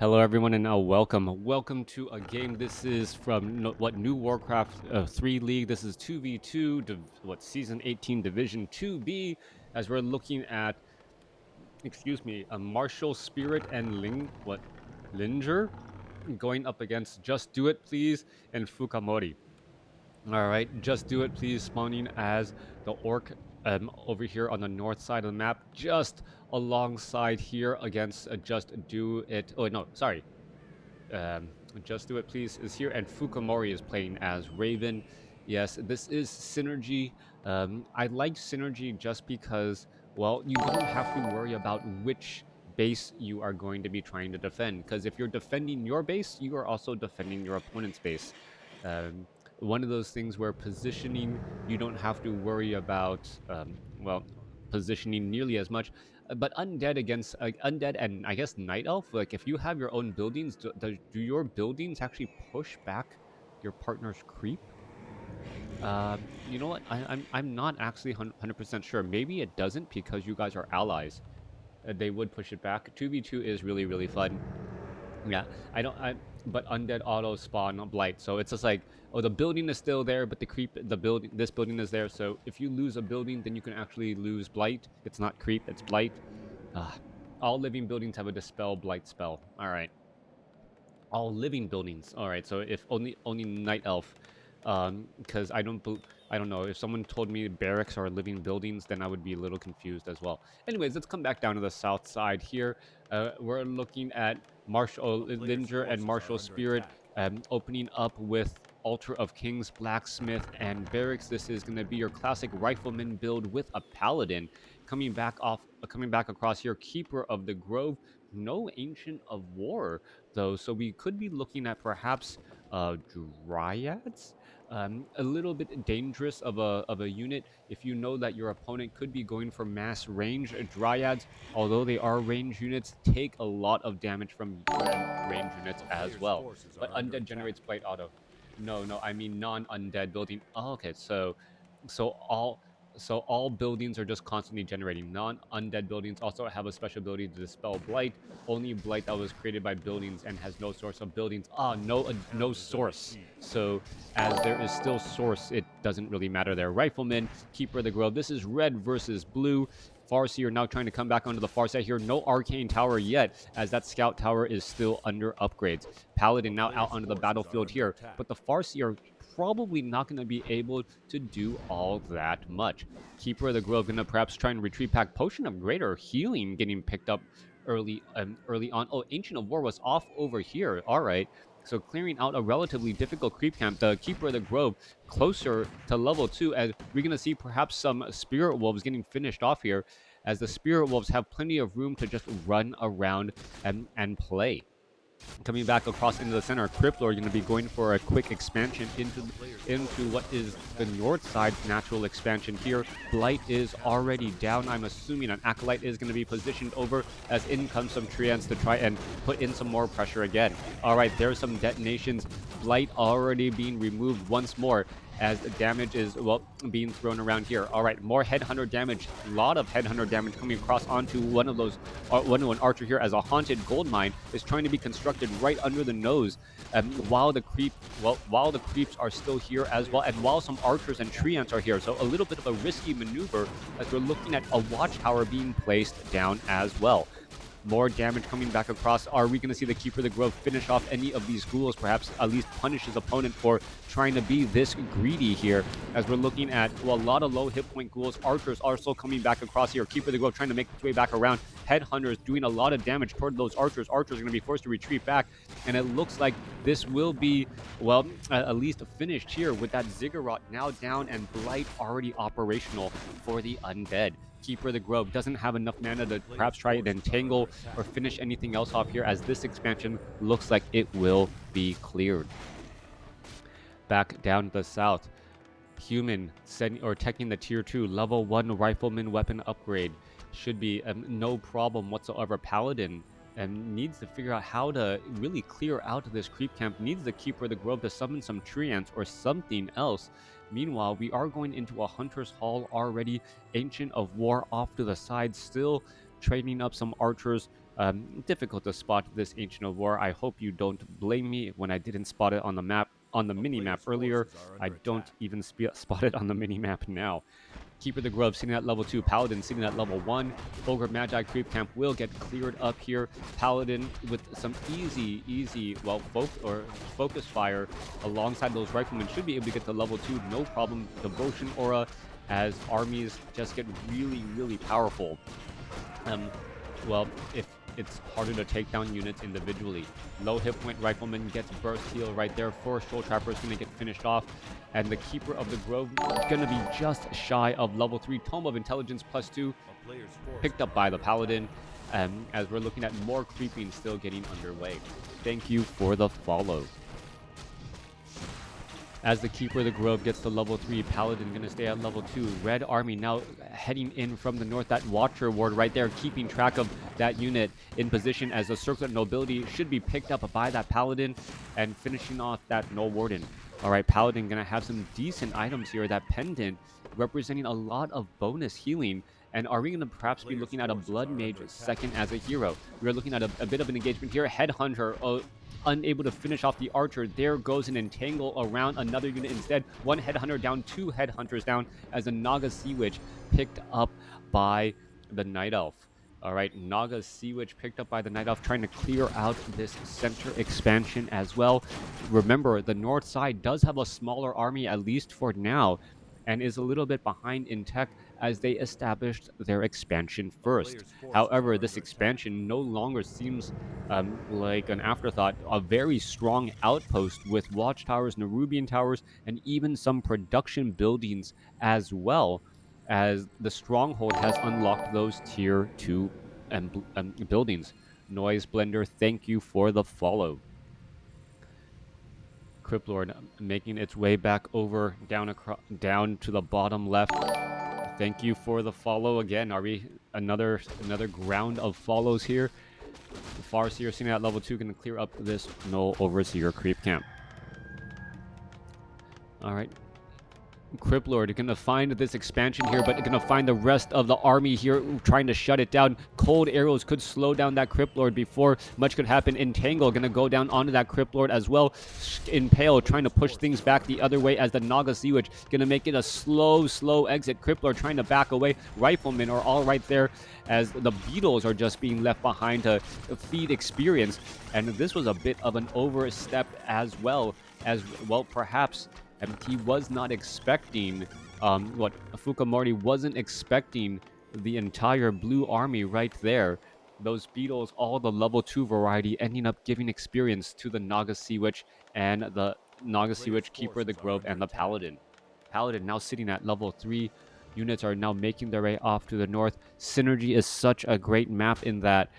Hello everyone and welcome to a game. This is from New WarCraft 3 League. This is 2v2 season 18 division 2B, as we're looking at a MartialSpirit and Linger going up against Just Do It Please and Fukaimori. All right, Just Do It Please spawning as the orc over here on the north side of the map, just alongside here against Just Do It. Oh no, sorry. um, Just Do It Please is here, and Fukaimori is playing as Raven. Yes, this is synergy. I like synergy just because, well, you don't have to worry about which base you are going to be trying to defend. Because if you're defending your base, you are also defending your opponent's base. One of those things where positioning, you don't have to worry about, positioning nearly as much. But undead against undead and I guess night elf, like if you have your own buildings, do your buildings actually push back your partner's creep? You know what? I'm not actually 100% sure. Maybe it doesn't because you guys are allies. They would push it back. 2v2 is really fun. Yeah, I don't. But undead auto spawn blight, so it's just like, oh, the building is still there, but this building is there. So if you lose a building, then you can actually lose blight. It's not creep, it's blight. Ah, all living buildings have a dispel blight spell. All right, all living buildings. All right, so if only night elf, because I don't know, if someone told me barracks are living buildings, then I would be a little confused as well. Anyways, let's come back down to the south side here. We're looking at Linger and MartialSpirit opening up with Altar of Kings, Blacksmith, and Barracks. This is going to be your classic rifleman build with a paladin. Coming back across here, Keeper of the Grove. No Ancient of War though, so we could be looking at perhaps dryads. A little bit dangerous of a unit if you know that your opponent could be going for mass range. Dryads, although they are range units, take a lot of damage from range units as well. But undead generates blight auto. No, I mean non-undead building. Oh, okay, so all buildings are just constantly generating. Non-undead buildings also have a special ability to dispel blight. Only blight that was created by buildings and has no source of buildings. No source. So as there is still source, it doesn't really matter there. Rifleman, Keeper of the Grove. This is red versus blue. Farseer now trying to come back onto the far side here. No arcane tower yet, as that scout tower is still under upgrades. Paladin now out onto the battlefield here, but the Farseer probably not going to be able to do all that much. Keeper of the Grove going to perhaps try and retreat back. Potion of Greater Healing getting picked up early on. Oh, Ancient of War was off over here. All right. So clearing out a relatively difficult creep camp. The Keeper of the Grove closer to level 2, as we're going to see perhaps some Spirit Wolves getting finished off here, as the Spirit Wolves have plenty of room to just run around and play. Coming back across into the center, Crippler are going to be going for a quick expansion into what is the north side natural expansion here. Blight is already down. I'm assuming an Acolyte is going to be positioned over, as in comes some Treants to try and put in some more pressure again. All right, there's some detonations. Blight already being removed once more, as damage is, well, being thrown around here. All right, more Headhunter damage. A lot of Headhunter damage coming across onto one of an archer here, as a haunted gold mine is trying to be constructed right under the nose, while the creeps are still here as well, and while some archers and treants are here. So a little bit of a risky maneuver, as we're looking at a watchtower being placed down as well. More damage coming back across. Are we going to see the Keeper of the Grove finish off any of these ghouls? Perhaps at least punish his opponent for trying to be this greedy here, as we're looking at, well, a lot of low hit point ghouls. Archers are still coming back across here. Keeper of the Grove trying to make its way back around. Headhunters doing a lot of damage toward those archers. Archers are going to be forced to retreat back, and it looks like this will be, well, at least finished here with that Ziggurat now down and Blight already operational for the undead. Keeper of the Grove doesn't have enough mana to perhaps try and entangle or finish anything else off here, as this expansion looks like it will be cleared. Back down to the south, Human taking the tier 2 level 1 rifleman weapon upgrade should be no problem whatsoever. Paladin needs to figure out how to really clear out this creep camp, needs the Keeper of the Grove to summon some treants or something else. Meanwhile, we are going into a Hunter's Hall already. Ancient of War off to the side, still training up some archers Difficult to spot this Ancient of War. I hope you don't blame me when I didn't spot it on the map, on the mini map earlier. I don't even spot it on the mini map now. Keeper of the Grove sitting at level 2, Paladin sitting at level 1. Ogre Magi Creep Camp will get cleared up here. Paladin with some easy, well, focus fire alongside those riflemen should be able to get to level 2, no problem. Devotion Aura as armies just get really powerful. Well, if it's harder to take down units individually. Low hit point rifleman gets burst heal right there. Forest Troll Trapper is going to get finished off. And the Keeper of the Grove is going to be just shy of level 3. Tome of Intelligence +2 picked up by the Paladin. As we're looking at more creeping still getting underway. Thank you for the follow. As the Keeper of the Grove gets to level 3, Paladin going to stay at level 2. Red Army now heading in from the north. That Watcher Ward right there, keeping track of that unit in position as the Circlet Nobility should be picked up by that Paladin and finishing off that Null Warden. All right, Paladin going to have some decent items here. That Pendant representing a lot of bonus healing. And are we going to perhaps be looking at a Blood Mage second as a hero? We're looking at a bit of an engagement here. Headhunter unable to finish off the Archer. There goes an Entangle around another unit instead. One Headhunter down, 2 Headhunters down as a Naga Sea Witch picked up by the Night Elf. All right, Naga Sea Witch picked up by the Night Elf, trying to clear out this center expansion as well. Remember, the north side does have a smaller army, at least for now, and is a little bit behind in tech as they established their expansion first. However, this expansion no longer seems like an afterthought. A very strong outpost with watchtowers, Nerubian towers, and even some production buildings as well, as the stronghold has unlocked those tier 2 buildings. Noise Blender, thank you for the follow. Cryptlord making its way back over down to the bottom left. Thank you for the follow again. Are we another ground of follows here? The Farseer sitting at level 2 going to clear up this Null Overseer creep camp. All right. Cryptlord going to find this expansion here, but going to find the rest of the army here trying to shut it down. Cold arrows could slow down that Cryptlord before much could happen. Entangle going to go down onto that Cryptlord as well. Impale trying to push things back the other way as the Naga Sea Witch going to make it a slow exit. Cryptlord trying to back away. Riflemen are all right there as the Beetles are just being left behind to feed experience. And this was a bit of an overstep as well, perhaps. He was not expecting, Fukaimori wasn't expecting the entire blue army right there. Those Beetles, all the level 2 variety, ending up giving experience to the Naga Sea Witch and the Naga Sea Witch, Keeper of the Grove, and the Paladin. Paladin now sitting at level 3. Units are now making their way off to the north. Synergy is such a great map in that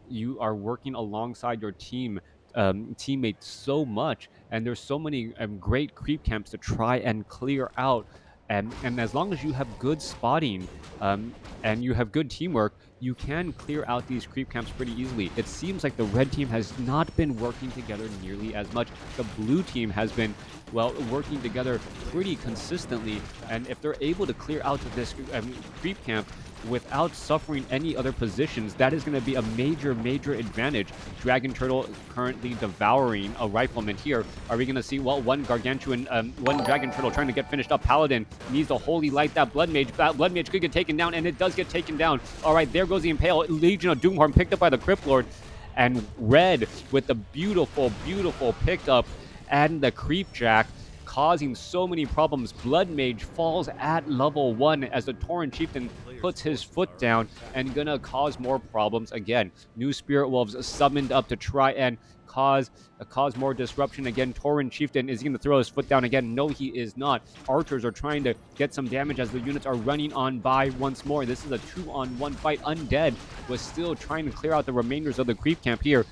you are working alongside your teammates so much, and there's so many great creep camps to try and clear out, and as long as you have good spotting and you have good teamwork, you can clear out these creep camps pretty easily. It seems like the red team has not been working together nearly as much. The blue team has been, well, working together pretty consistently, and if they're able to clear out this creep camp without suffering any other positions, that is going to be a major advantage. Dragon Turtle currently devouring a rifleman here. Are we going to see, well, one Dragon Turtle trying to get finished up. Paladin needs to Holy Light that Blood Mage. That Blood Mage could get taken down, and it does get taken down. All right, there goes the Impale. Legion of Doomhorn picked up by the Cryptlord. And Red with the beautiful pickup and the Creep Jack, causing so many problems. Blood Mage falls at level 1 as the Tauren Chieftain puts his foot down and gonna cause more problems again. New Spirit Wolves summoned up to try and cause more disruption again. Tauren Chieftain, is he gonna throw his foot down again? No, he is not. Archers are trying to get some damage as the units are running on by once more. This is a 2-on-1 fight. Undead was still trying to clear out the remainders of the creep camp here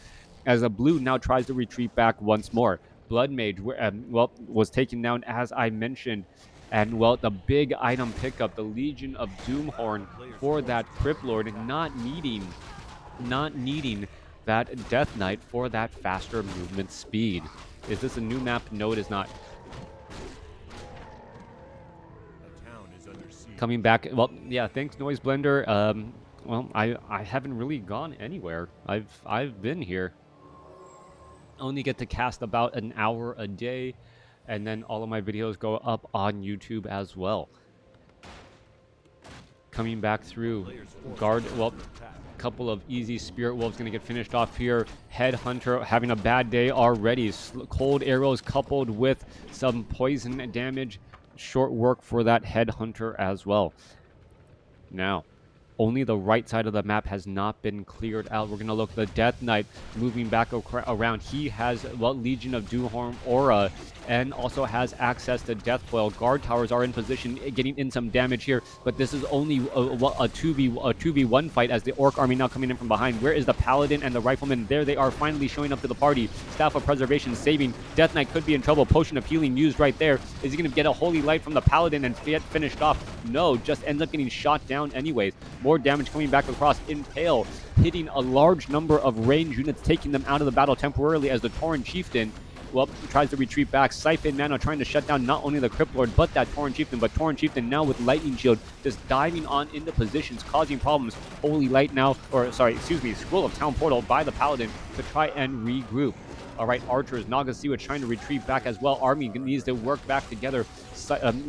as the blue now tries to retreat back once more. Blood Mage, was taken down as I mentioned. And, well, the big item pickup, the Legion of Doomhorn for that Cryptlord, not needing that Death Knight for that faster movement speed. Is this a new map? No, it is not. Coming back, well, yeah, thanks Noise Blender. Well, I haven't really gone anywhere. I've been here. Only get to cast about an hour a day, and then all of my videos go up on YouTube as well. Coming back through, guard. Well, couple of easy Spirit Wolves gonna get finished off here. Headhunter having a bad day already. Cold arrows coupled with some poison damage. Short work for that Headhunter as well. Now, only the right side of the map has not been cleared out. We're going to look at the Death Knight moving back around. He has, well, Legion of Doomhorn aura and also has access to Death Foil. Guard towers are in position, getting in some damage here, but this is only a 2v1 fight as the Orc army now coming in from behind. Where is the Paladin and the Rifleman? There they are, finally showing up to the party. Staff of Preservation saving. Death Knight could be in trouble. Potion of Healing used right there. Is he going to get a Holy Light from the Paladin and get finished off? No, just ends up getting shot down anyways. More damage coming back across. Impale, hitting a large number of range units, taking them out of the battle temporarily as the Tauren Chieftain, well, tries to retreat back. Siphon Mana trying to shut down not only the Crypt Lord, but that Tauren Chieftain. But Tauren Chieftain now with Lightning Shield, just diving on into positions, causing problems. Holy Light now, or sorry, excuse me, Scroll of Town Portal by the Paladin to try and regroup. All right, archers, Nagasiwa trying to retreat back as well. Army needs to work back together.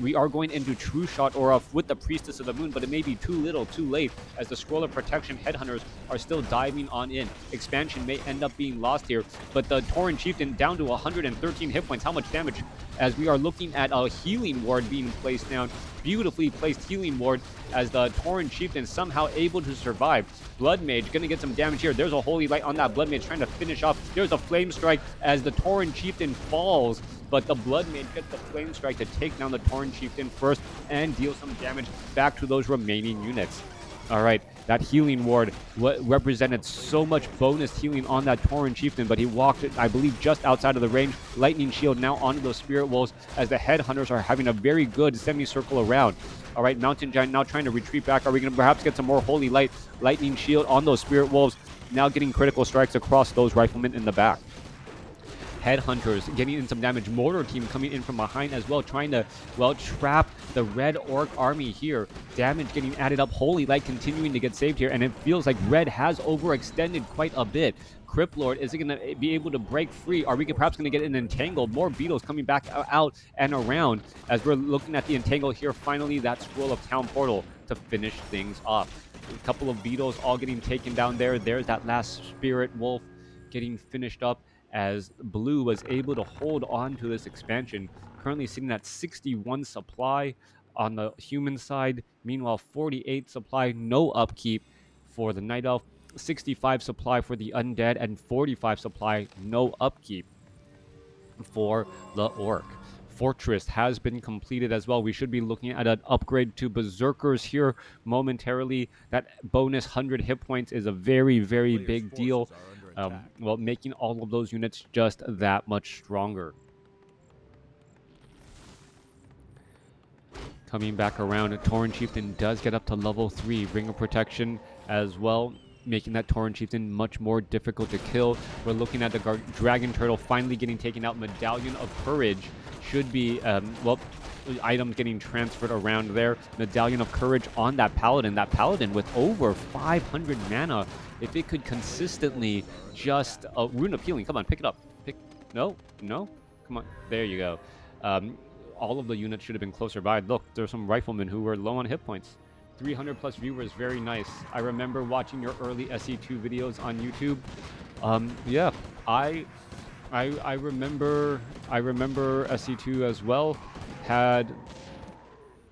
We are going into True Shot Aura with the Priestess of the Moon, but it may be too little, too late, as the Scroll of Protection Headhunters are still diving on in. Expansion may end up being lost here, but the Tauren Chieftain down to 113 hit points. How much damage? As we are looking at a Healing Ward being placed down. Beautifully placed Healing Ward as the Tauren Chieftain somehow able to survive. Blood Mage gonna get some damage here. There's a Holy Light on that Blood Mage trying to finish off. There's a Flame Strike as the Tauren Chieftain falls, but the Blood Mage gets the Flame Strike to take down the Tauren Chieftain first and deal some damage back to those remaining units. All right, that Healing Ward represented so much bonus healing on that Tauren Chieftain, but he walked, I believe, just outside of the range. Lightning Shield now onto those Spirit Wolves as the Headhunters are having a very good semicircle around. All right, Mountain Giant now trying to retreat back. Are we going to perhaps get some more Holy Light? Lightning Shield on those Spirit Wolves, now getting critical strikes across those Riflemen in the back. Headhunters getting in some damage. Mortar team coming in from behind as well, trying to, well, trap the Red Orc army here. Damage getting added up. Holy Light continuing to get saved here, and it feels like Red has overextended quite a bit. Crypt Lord, is it going to be able to break free? Are we perhaps going to get an entangle? More beetles coming back out and around as we're looking at the entangle here. Finally, that Scroll of Town Portal to finish things off. A couple of beetles all getting taken down there. There's that last Spirit Wolf getting finished up, as Blue was able to hold on to this expansion. Currently sitting at 61 supply on the human side. Meanwhile, 48 supply, no upkeep for the Night Elf. 65 supply for the Undead, and 45 supply, no upkeep for the Orc. Fortress has been completed as well. We should be looking at an upgrade to Berserkers here momentarily. That bonus 100 hit points is a very, very big deal. Well, making all of those units just that much stronger. Coming back around, Tauren Chieftain does get up to level 3. Ring of Protection as well, making that Tauren Chieftain much more difficult to kill. We're looking at the Dragon Turtle finally getting taken out. Medallion of Courage should be, well, items getting transferred around there. Medallion of Courage on that Paladin. That Paladin with over 500 mana. If it could consistently just... Rune of Healing, come on, pick it up. No? Come on, there you go. All of the units should have been closer by. Look, there's some Riflemen who were low on hit points. 300 plus viewers, very nice. I remember watching your early SE2 videos on YouTube. Yeah, I remember SE2 as well. Had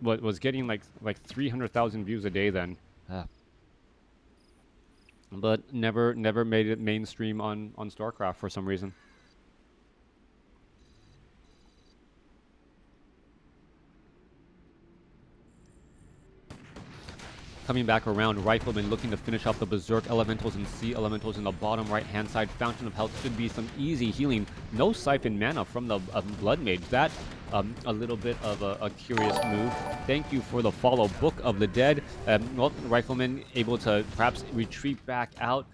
what was getting like 300,000 views a day then. But never made it mainstream on StarCraft for some reason. Coming back around, Rifleman looking to finish off the Berserk Elementals and Sea Elementals in the bottom right-hand side. Fountain of Health should be some easy healing. No Siphon Mana from the Blood Mage. That, a little bit of a curious move. Thank you for the follow. Book of the Dead. Well, Rifleman able to perhaps retreat back out.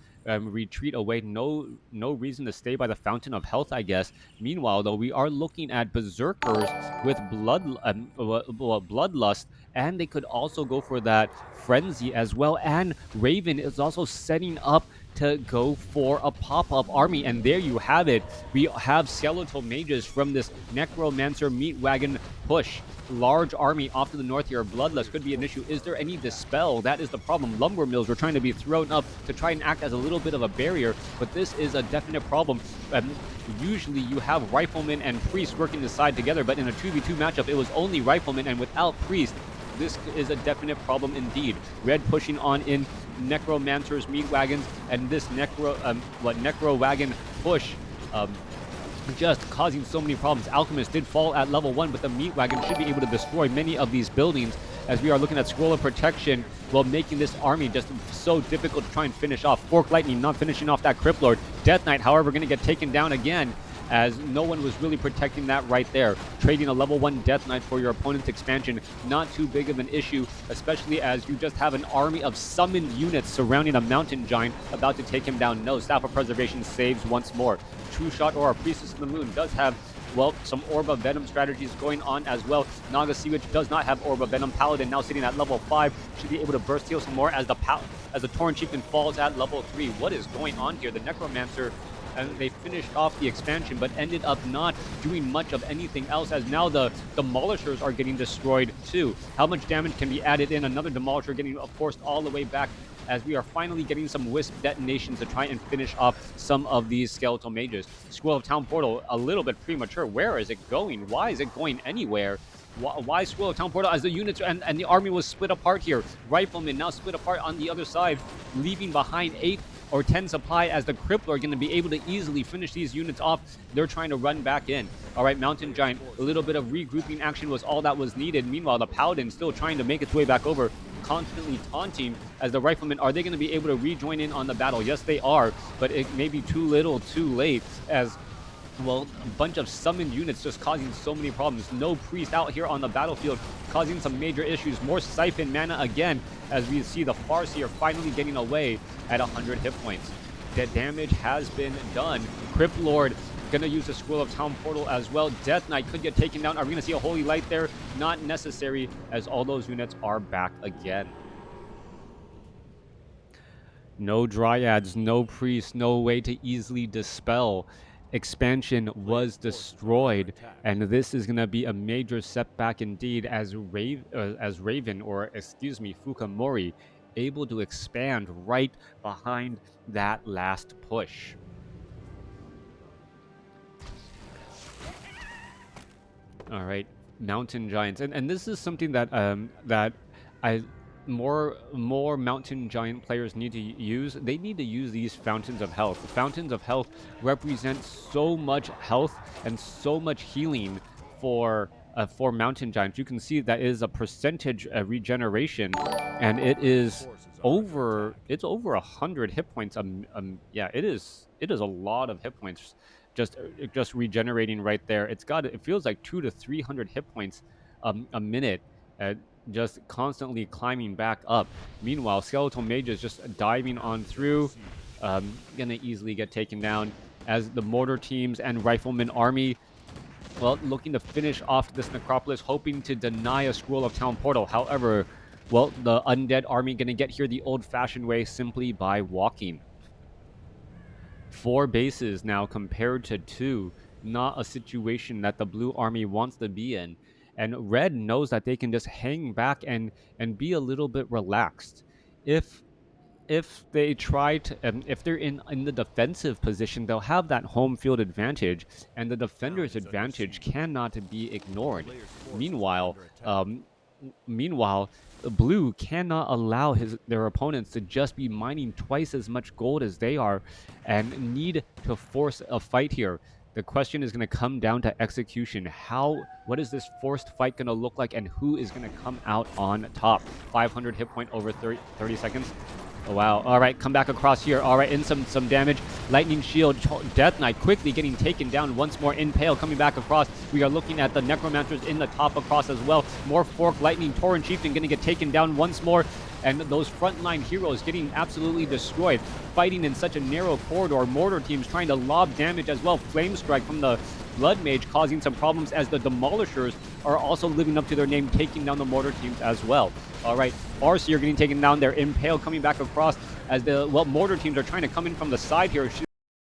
retreat away. No reason to stay by the Fountain of Health, I guess. Meanwhile, though, we are looking at Berserkers with Bloodlust, and they could also go for that Frenzy as well. And Raven is also setting up to go for a pop-up army, and there you have it. We have skeletal mages from this Necromancer meat wagon push. Large army off to the north here. Bloodlust could be an issue. Is there any dispel? That is the problem. Lumber mills were trying to be thrown up to try and act as a little bit of a barrier, but this is a definite problem. Usually you have riflemen and priests working the side together, but in a 2v2 matchup, it was only riflemen, and without priest, this is a definite problem indeed. Red pushing on in Necromancer's meat wagons, and this Necro wagon push just causing so many problems. Alchemist did fall at level 1, but the meat wagon should be able to destroy many of these buildings, as we are looking at Scroll of Protection while making this army just so difficult to try and finish off. Fork Lightning not finishing off that Crypt Lord. Death Knight, however, going to get taken down again, as no one was really protecting that right there. Trading a level 1 Death Knight for your opponent's expansion, not too big of an issue, especially as you just have an army of summoned units surrounding a mountain giant about to take him down. No, Staff of Preservation saves once more. True Shot or a Priestess of the Moon does have, well, some Orb of Venom strategies going on as well. Naga Sea Witch does not have Orb of Venom. Paladin now sitting at level 5. Should be able to burst heal some more as the Torrent Chieftain falls at level 3. What is going on here? The Necromancer, and they finished off the expansion, but ended up not doing much of anything else, as now the Demolishers are getting destroyed too. How much damage can be added in? Another Demolisher getting forced all the way back, as we are finally getting some Wisp detonations to try and finish off some of these skeletal mages. Scroll of Town Portal, a little bit premature. Where is it going? Why is it going anywhere? Why Scroll of Town Portal, as the units and the army was split apart here? Riflemen now split apart on the other side, leaving behind 8 or 10 supply, as the Crippler are going to be able to easily finish these units off. They're trying to run back in. All right, Mountain Giant, a little bit of regrouping action was all that was needed. Meanwhile, the Paladin still trying to make its way back over, constantly taunting as the Riflemen. Are they going to be able to rejoin in on the battle? Yes, they are, but it may be too little too late, as, well, a bunch of summoned units just causing so many problems. No priest out here on the battlefield, causing some major issues. More Siphon mana again, as we see the Farseer finally getting away at 100 hit points. The damage has been done. Crypt Lord gonna use the Scroll of Town Portal as well. Death Knight could get taken down. Are we gonna see a Holy Light there? Not necessary, as all those units are back again. No Dryads, no Priests, no way to easily dispel. Expansion was destroyed, and this is going to be a major setback indeed, as Raven, or excuse me, Fukaimori, able to expand right behind that last push. All right, Mountain Giants, and this is something that more Mountain Giant players need to use. They need to use these Fountains of Health. The Fountains of Health represent so much health and so much healing for Mountain Giants. You can see that is a percentage regeneration, and it is over 100 hit points. Yeah, it is a lot of hit points just regenerating right there. It feels like 200 to 300 hit points a minute. Just constantly climbing back up. Meanwhile, Skeletal Mages just diving on through, gonna easily get taken down, as the Mortar teams and Rifleman army, well, looking to finish off this Necropolis, hoping to deny a Scroll of Town Portal. However, well, the Undead army gonna get here the old-fashioned way, simply by walking. 4 bases now compared to 2. Not a situation that the Blue army wants to be in. And Red knows that they can just hang back and be a little bit relaxed. If they try to, if they're in the defensive position, they'll have that home field advantage, and the defender's advantage cannot be ignored. Meanwhile, the Blue cannot allow their opponents to just be mining twice as much gold as they are, and need to force a fight here. The question is going to come down to execution. What is this forced fight going to look like, and who is going to come out on top? 500 hit point over 30 seconds. Oh, wow. All right, come back across here. All right, in some damage. Lightning Shield. Death Knight quickly getting taken down once more. Impale coming back across. We are looking at the Necromancers in the top across as well. More Fork Lightning. Torrent Chieftain going to get taken down once more. and those frontline heroes getting absolutely destroyed, fighting in such a narrow corridor. Mortar teams trying to lob damage as well. Flame Strike from the Blood Mage causing some problems as the Demolishers are also living up to their name, taking down the Mortar teams as well. All right, Farseer getting taken down there. Impale coming back across as the Mortar teams are trying to come in from the side here. Should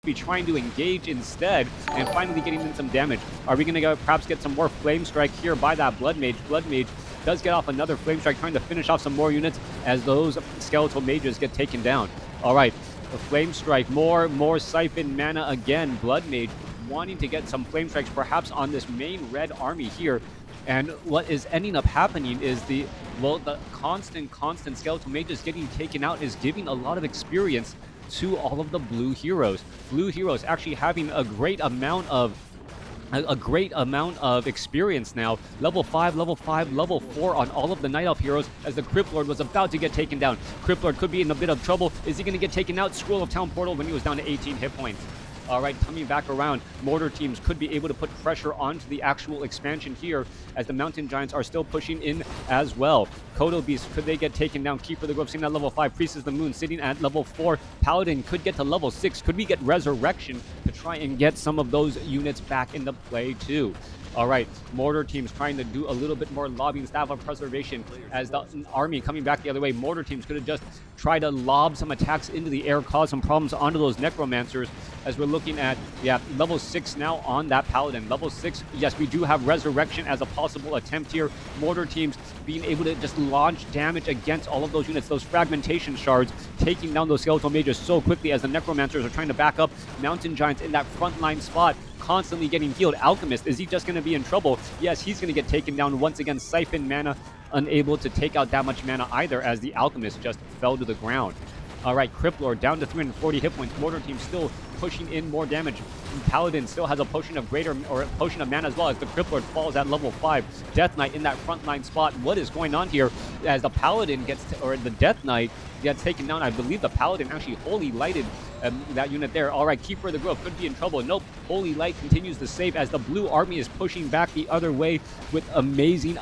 be trying to engage instead and finally getting in some damage. Are we going to perhaps get some more Flame Strike here by that Blood Mage? Blood Mage does get off another Flame Strike, trying to finish off some more units as those Skeletal Mages get taken down. All right, the Flame Strike, more Siphon mana again. Blood Mage wanting to get some Flame Strikes perhaps on this main red army here. And what is ending up happening is the constant Skeletal Mages getting taken out is giving a lot of experience to all of the blue heroes. Blue heroes actually having a great amount of experience now. Level 5, level 5, level 4 on all of the Night Elf heroes as the Crypt Lord was about to get taken down. Crypt Lord could be in a bit of trouble. Is he going to get taken out? Scroll of Town Portal when he was down to 18 hit points. All right, coming back around, Mortar teams could be able to put pressure onto the actual expansion here as the Mountain Giants are still pushing in as well. Kodo Beast, could they get taken down? Keeper of the Grove sitting at level 5. Priestess of the Moon sitting at level 4. Paladin could get to level 6. Could we get Resurrection to try and get some of those units back into play too? All right, Mortar teams trying to do a little bit more lobbing. Staff of Preservation as the army coming back the other way. Mortar teams could have just tried to lob some attacks into the air, cause some problems onto those Necromancers as we're looking at, level 6 now on that Paladin. Level 6, yes, we do have Resurrection as a possible attempt here. Mortar teams being able to just launch damage against all of those units, those Fragmentation Shards, taking down those Skeletal Mages so quickly as the Necromancers are trying to back up. Mountain Giants in that frontline spot, constantly getting healed. Alchemist, is he just going to be in trouble? Yes, he's going to get taken down once again. Siphon mana, unable to take out that much mana either as the Alchemist just fell to the ground. All right, Crypt Lord down to 340 hit points. Mortar team still pushing in more damage. Paladin still has a potion of mana as well as the Crypt Lord falls at level 5. Death Knight in that frontline spot. What is going on here as the Paladin the Death Knight gets taken down? I believe the Paladin actually Holy Lighted that unit there. All right, Keeper of the Grove could be in trouble. Nope, Holy Light continues to save as the blue army is pushing back the other way with amazing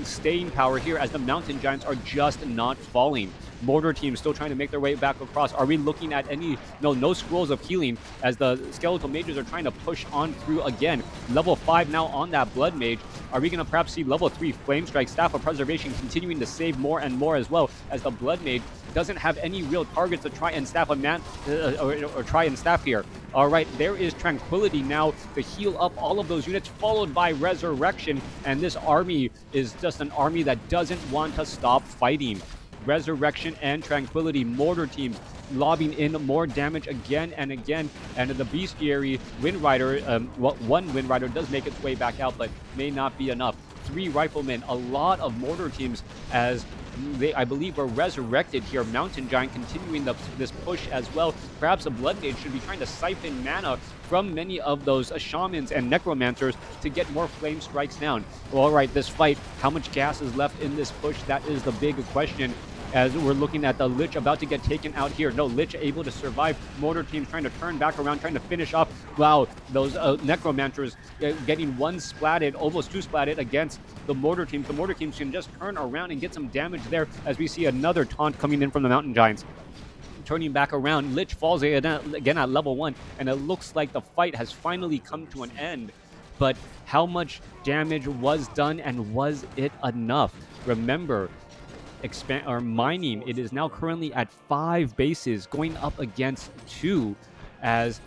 staying power here as the Mountain Giants are just not falling. Mortar team still trying to make their way back across. Are we looking at no scrolls of healing as the Skeletal Mages are trying to push on through again. Level 5 now on that Blood Mage. Are we going to perhaps see level 3 Flame Strike? Staff of Preservation continuing to save more and more as well as the Blood Mage doesn't have any real targets to try and staff try and staff here. All right, there is Tranquility now to heal up all of those units, followed by Resurrection, and this army is just an army that doesn't want to stop fighting. Resurrection and Tranquility, Mortar teams lobbing in more damage again and again, and the Bestiary Wind Rider, one Wind Rider does make its way back out, but may not be enough. 3 Riflemen, a lot of Mortar teams as they, I believe, were resurrected here. Mountain Giant continuing this push as well. Perhaps a Blood Mage should be trying to siphon mana from many of those Shamans and Necromancers to get more Flame Strikes down. Well, all right, this fight, how much gas is left in this push? That is the big question as we're looking at the Lich about to get taken out here. No, Lich able to survive. Mortar team trying to turn back around, trying to finish off. Wow, those Necromancers getting 1 splatted, almost 2 splatted against the Mortar team. The Mortar teams can just turn around and get some damage there as we see another taunt coming in from the Mountain Giants. Turning back around, Lich falls again at level 1, and it looks like the fight has finally come to an end. But how much damage was done, and was it enough? Remember, mining, it is now currently at 5 bases, going up against 2 as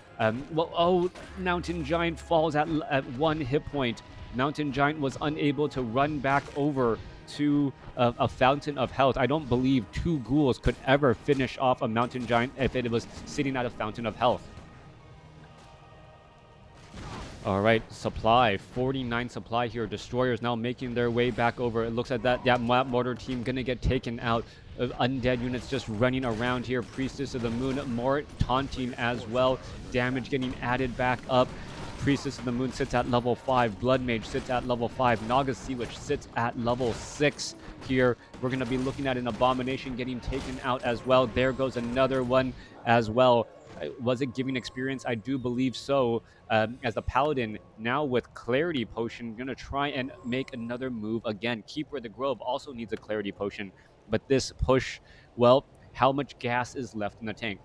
Mountain Giant falls at 1 hit point. Mountain Giant was unable to run back over to a Fountain of Health. I don't believe 2 ghouls could ever finish off a Mountain Giant if it was sitting at a Fountain of Health. All right, supply, 49 supply here. Destroyers now making their way back over. It looks like that Mortar team gonna get taken out. Undead units just running around here. Priestess of the Moon, more taunting as well. Damage getting added back up. Priestess of the Moon sits at level 5. Blood Mage sits at level 5. Naga Sea Witch sits at level 6 here. We're going to be looking at an Abomination getting taken out as well. There goes another one as well. Was it giving experience? I do believe so. As the Paladin, now with Clarity Potion, going to try and make another move again. Keeper of the Grove also needs a Clarity Potion. But this push, well, how much gas is left in the tank?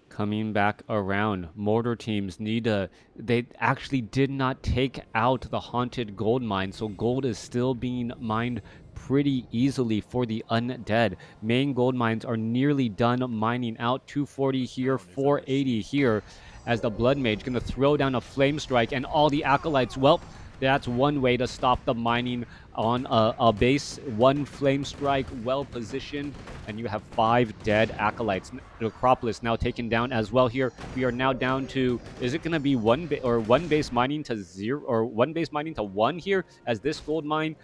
Coming back around, mortar teams need to. They actually did not take out the haunted gold mine, so gold is still being mined pretty easily for the undead. Main gold mines are nearly done mining out. 240 here, 480 here, as the blood mage gonna throw down a flame strike, and all the acolytes. Well, that's one way to stop the mining on a base. One flame strike, well positioned, and you have 5 dead acolytes. The Acropolis now taken down as well. Here we are now down to, is it going to be one base mining to 0 or one base mining to 1 here, as this gold mine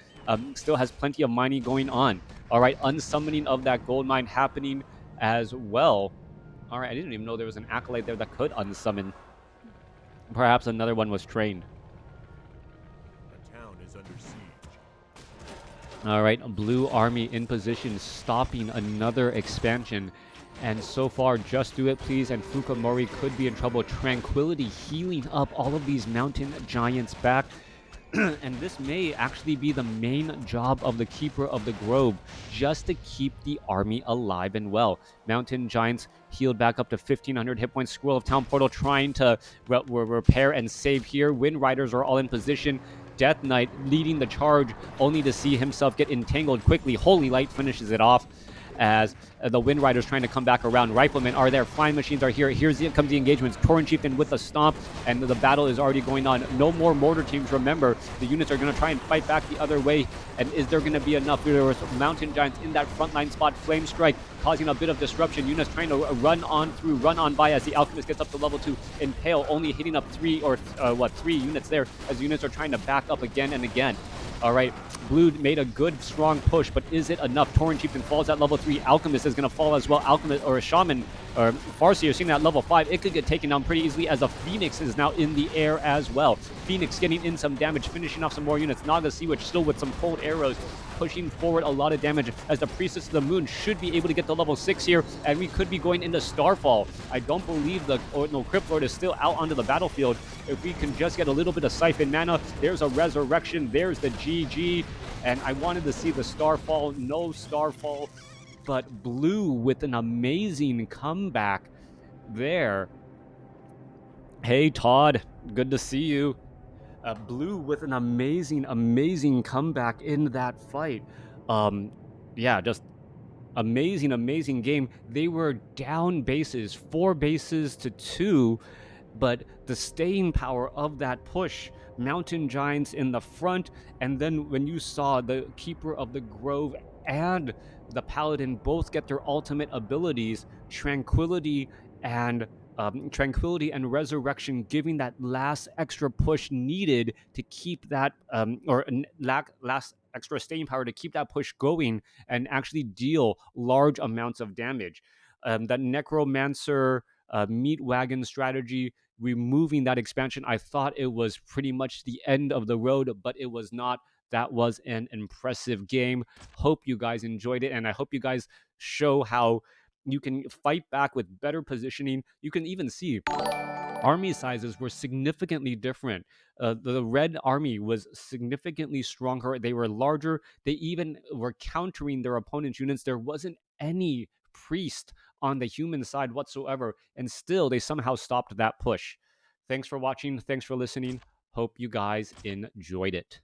still has plenty of mining going on. All right, unsummoning of that gold mine happening as well. All right, I didn't even know there was an acolyte there that could unsummon. Perhaps another one was trained. The town is under siege. All right, blue army in position, stopping another expansion. And so far, Just Do It Please and Fukaimori could be in trouble. Tranquility healing up all of these mountain giants back. And this may actually be the main job of the Keeper of the Grove, just to keep the army alive and well. Mountain Giants healed back up to 1,500 hit points. Squirrel of Town Portal trying to repair and save here. Wind Riders are all in position. Death Knight leading the charge, only to see himself get entangled quickly. Holy Light finishes it off, as the Wind Riders trying to come back around. Riflemen are there. Flying machines are here. Comes the engagements. Torrent Chieftain with a stomp, and the battle is already going on. No more mortar teams. Remember, the units are going to try and fight back the other way. And is there going to be enough? There was Mountain Giants in that frontline spot. Flame Strike causing a bit of disruption. Units trying to run on by as the Alchemist gets up to level 2. Impale only hitting up 3 units there, as units are trying to back up again and again. All right, Blue made a good, strong push, but is it enough? Torrent Chieftain falls at level 3. Alchemist is going to fall as well. Alchemist or a Shaman or Farseer seen at level 5. It could get taken down pretty easily, as a Phoenix is now in the air as well. Phoenix getting in some damage, finishing off some more units. Naga Sea Witch still with some cold arrows, pushing forward a lot of damage, as the Priestess of the Moon should be able to get to level 6 here, and we could be going into Starfall. I don't believe Crypt Lord is still out onto the battlefield. If we can just get a little bit of Siphon Mana, there's a Resurrection, there's the GG, and I wanted to see the Starfall. No Starfall, but Blue with an amazing comeback there. Hey, Todd, good to see you. Blue with an amazing comeback in that fight. Yeah, just amazing game. They were down bases, 4 bases to 2, but the staying power of that push, Mountain Giants in the front, and then when you saw the Keeper of the Grove and the Paladin both get their ultimate abilities, Tranquility and Resurrection, giving that last extra push needed to keep that last extra staying power to keep that push going and actually deal large amounts of damage. That Necromancer meat wagon strategy, removing that expansion, I thought it was pretty much the end of the road, but it was not. That was an impressive game. Hope you guys enjoyed it, and I hope you guys show how you can fight back with better positioning. You can even see army sizes were significantly different. The red army was significantly stronger. They were larger. They even were countering their opponent's units. There wasn't any priest on the human side whatsoever, and still they somehow stopped that push. Thanks for watching. Thanks for listening. Hope you guys enjoyed it.